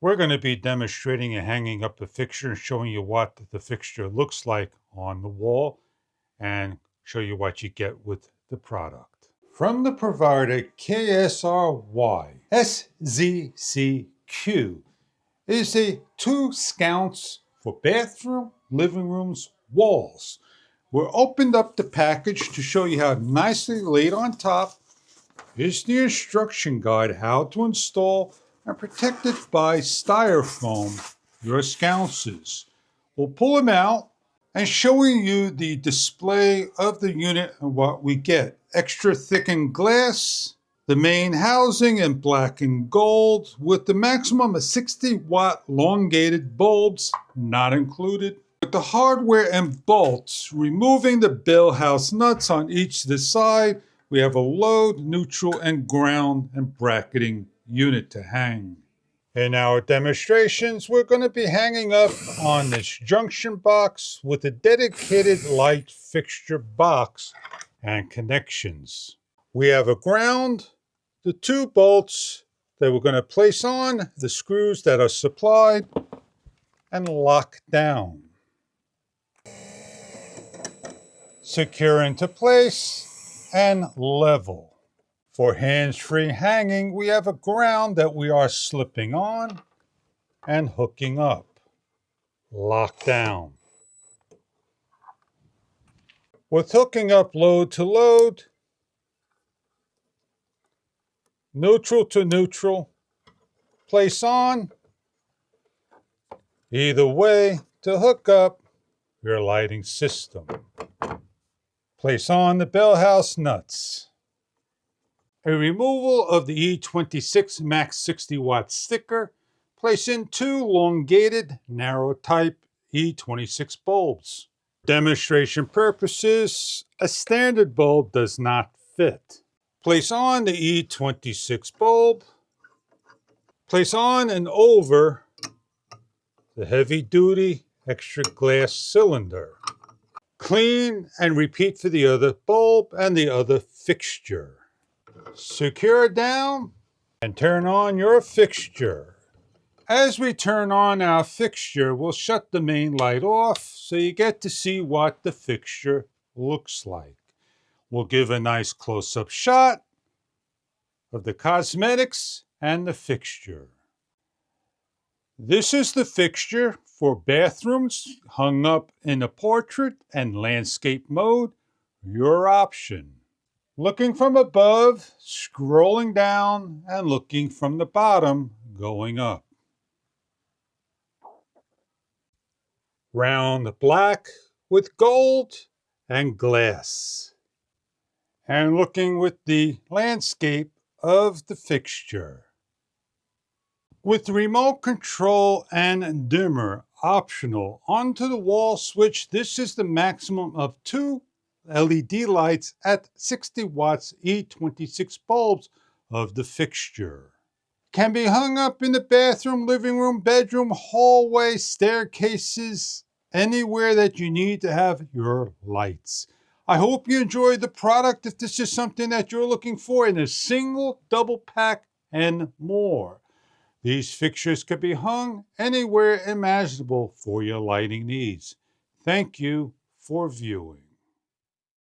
We're going to be demonstrating and hanging up a fixture and showing you what the fixture looks like on the wall and show you what you get with the product. From the provider KSRYSZCQ is a 2-sconce for bathroom, living rooms, walls. We opened up the package to show you how nicely laid on top is the instruction guide how to install and protect it by styrofoam your sconces. We'll pull them out and showing you the display of the unit and what we get. Extra thickened glass, the main housing in black and gold with the maximum of 60-watt elongated bulbs not included. With the hardware and bolts, removing the bell house nuts on each of the side, we have a load, neutral, and ground and bracketing unit to hang. In our demonstrations, we're going to be hanging up on this junction box with a dedicated light fixture box and connections. We have a ground, the 2 bolts that we're going to place on, the screws that are supplied, and lock down. Secure into place and level. For hands-free hanging, we have a ground that we are slipping on and hooking up. Lock down. With hooking up load to load, neutral to neutral, place on, either way to hook up your lighting system. Place on the bell house nuts. A removal of the E26 Max 60-watt sticker. Place in 2 elongated, narrow type E26 bulbs. Demonstration purposes, a standard bulb does not fit. Place on the E26 bulb. Place on and over the heavy-duty extra glass cylinder. Clean and repeat for the other bulb and the other fixture. Secure down and turn on your fixture. As we turn on our fixture, we'll shut the main light off so you get to see what the fixture looks like. We'll give a nice close-up shot of the cosmetics and the fixture. This is the fixture for bathrooms hung up in a portrait and landscape mode, your option. Looking from above, scrolling down, and looking from the bottom, going up. Round black with gold and glass. And looking with the landscape of the fixture. With remote control and dimmer optional onto the wall switch, this is the maximum of 2 LED lights at 60 watts E26 bulbs of the fixture. Can be hung up in the bathroom, living room, bedroom, hallway, staircases, anywhere that you need to have your lights. I hope you enjoyed the product. If this is something that you're looking for in a single, double pack, and more. These fixtures can be hung anywhere imaginable for your lighting needs. Thank you for viewing.